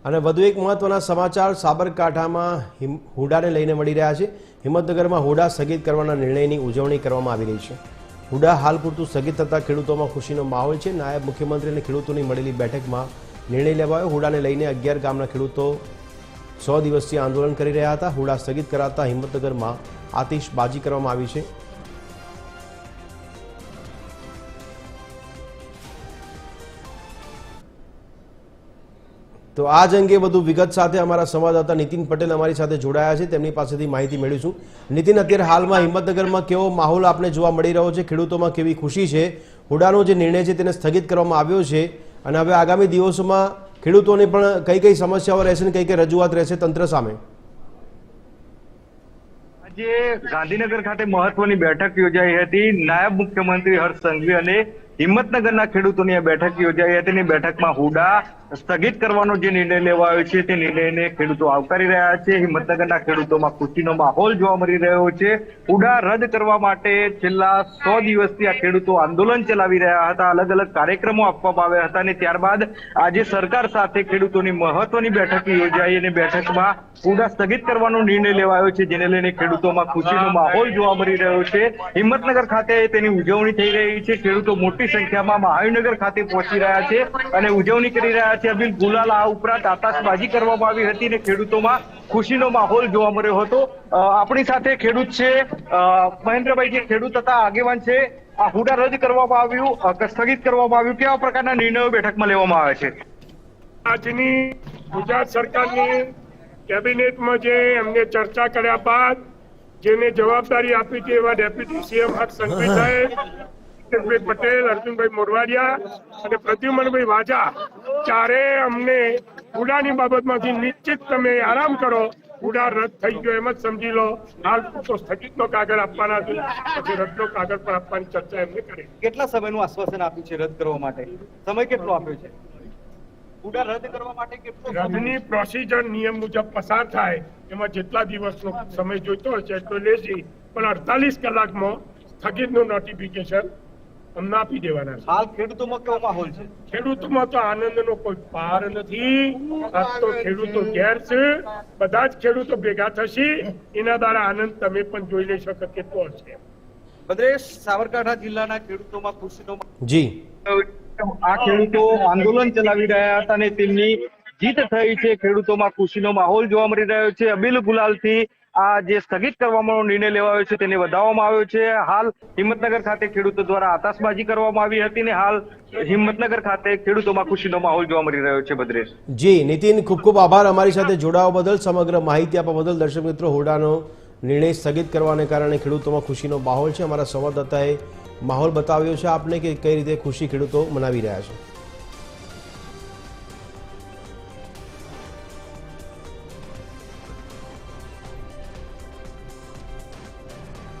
અને વધુ એક મહત્વના સમાચાર સાબરકાંઠામાં હુડાને લઈને મળી રહ્યા છે। હિંમતનગરમાં હુડા સ્થગિત કરવાના નિર્ણયની ઉજવણી કરવામાં આવી રહી છે। હુડા હાલ પૂરતું સ્થગિત થતાં ખેડૂતોમાં ખુશીનો માહોલ છે। નાયબ મુખ્યમંત્રી અને ખેડૂતોની મળેલી બેઠકમાં નિર્ણય લેવાયો। હુડાને લઈને 11 ગામના ખેડૂતો 100 દિવસથી આંદોલન કરી રહ્યા હતા। હુડા સ્થગિત કરાતા હિંમતનગરમાં આતિશબાજી કરવામાં આવી છે। તો આ જ અંગે વધુ વિગત સાથે અમારા સંવાદદાતા નીતિન પટેલ અમારી સાથે જોડાયા છે, તેમની પાસેથી માહિતી મેળવીશું। નીતિન, અત્યારે હાલમાં હિંમતનગરમાં કેવો માહોલ આપને જોવા મળી રહ્યો છે? ખેડૂતોમાં કેવી ખુશી છે? હુડાનો જે નિર્ણય છે તેને સ્થગિત કરવામાં આવ્યો છે અને હવે આગામી દિવસોમાં ખેડૂતોને પણ કઈ કઈ સમસ્યાઓ રહેશે અને કઈ કઈ રજૂઆત રહેશે તંત્ર સામે? આજે ગાંધીનગર ખાતે મહત્વની બેઠક યોજાઈ હતી। નાયબ મુખ્યમંત્રી હર્ષ સંઘવી અને હિંમતનગરના ખેડૂતોની આ બેઠક યોજાઈ હતી। બેઠકમાં હુડા સ્થગિત કરવાનો જે નિર્ણય લેવાયો છે તે નિર્ણયને ખેડૂતો આવકારી રહ્યા છે। હિંમતનગરના ખેડૂતોમાં ખુશીનો માહોલ જોવા મળી રહ્યો છે। હુડા રદ કરવા માટે છેલ્લા 100 દિવસથી આ ખેડૂતો આંદોલન ચલાવી રહ્યા હતા, અલગ અલગ કાર્યક્રમો આપવામાં આવ્યા હતા અને ત્યારબાદ આજે સરકાર સાથે ખેડૂતોની મહત્વની બેઠક યોજાઈ અને બેઠકમાં હુડા સ્થગિત કરવાનો નિર્ણય લેવાયો છે, જેને લઈને ખેડૂતોમાં ખુશીનો માહોલ જોવા મળી રહ્યો છે। હિંમતનગર ખાતે તેની ઉજવણી થઈ રહી છે। ખેડૂતો મોટી સંખ્યામાં મહાવીનગર ખાતે પહોંચી રહ્યા છે અને ઉજવણી કરી રહ્યા છે। અબીલ ગુલાલ આ ઉપરાંત આતશબાજી કરવામાં આવી હતી અને ખેડૂતોમાં ખુશીનો માહોલ જોવા મળ્યો હતો। આપણી સાથે ખેડૂત છે મહેન્દ્રભાઈ, જે ખેડૂત હતા, આગેવાન છે। આ હુડા રદ કરવામાં આવ્યું, સ્થગિત કરવામાં આવ્યું, કેવા પ્રકારના નિર્ણયો બેઠકમાં લેવામાં આવે છે? આજની ગુજરાત સરકારની કેબિનેટમાં જે અમને ચર્ચા કર્યા બાદ જેને જવાબદારી આપી છે એવા ડેપ્યુટી સીએમ હર્ષ સંઘવી સાહેબ, પટેલ, અર્જુનભાઈ મોરવાડિયા અને પ્રદ્યુમનભાઈ વાજા ચારે અમને હુડાની બાબતમાંથી નિશ્ચિત તમે આરામ કરો, હુડા રદ થઈ ગયો એમ જ સમજી લો, હાલ તો સ્થગિતનો કાગળ આપવાના છે, પછી રદનો કાગળ પર આપવાની ચર્ચા એમને કરી। કેટલા સમયનું આશ્વાસન આપ્યું છે રદ કરવા માટે? સમય કેટલો આપ્યો છે હુડા રદ કરવા માટે? રદની પ્રોસિજર નિયમ મુજબ પસાર થાય એમાં જેટલા દિવસનો સમય જોઈતો હશે એટલો લેશે, પણ 48 કલાકમાં સ્થગિતનું નોટિફિકેશન અમને આપી દેવાના છે। હાલ ખેડૂતોમાં કેવો માહોલ છે? ખેડૂતોમાં તો આનંદનો કોઈ પાર નથી। આજ તો ખેડૂતો ઘેર છે, બધા જ ખેડૂતો ભેગા થશે, એના દ્વારા આનંદ તમે પણ જોઈ લઈ શકો કેટલો હશે। ભદ્રેશ, સાબરકાંઠા જિલ્લાના ખેડૂતોમાં ખુશીનો જી આ ખેડૂતો આંદોલન ચલાવી રહ્યા હતા અને તેમની જીત થઈ છે। ખેડૂતોમાં ખુશીનો માહોલ જોવા મળી રહ્યો છે। અબીલ ગુલાલથી આ જે સ્થગિત કરવાનો નિર્ણય લેવાયો છે તેને વધાવવામાં આવ્યો છે। હાલ હિંમતનગર ખાતે ખેડૂતો દ્વારા આતશબાજી કરવામાં આવી હતી અને હાલ હિંમતનગર ખાતે ખેડૂતોમાં ખુશીનો માહોલ જોવા મળી રહ્યો છે। ભદ્રેશ, જી નીતિન, ખૂબ ખૂબ આભાર અમારી સાથે જોડાવા બદલ, સમગ્ર માહિતી આપવા બદલ। દર્શક મિત્રો, હુડાનો નિર્ણય સ્થગિત કરવાને કારણે ખેડૂતોમાં ખુશીનો માહોલ છે। અમારા સંવાદદાતાએ માહોલ બતાવ્યો છે આપને કે કઈ રીતે ખુશી ખેડૂતો મનાવી રહ્યા છે।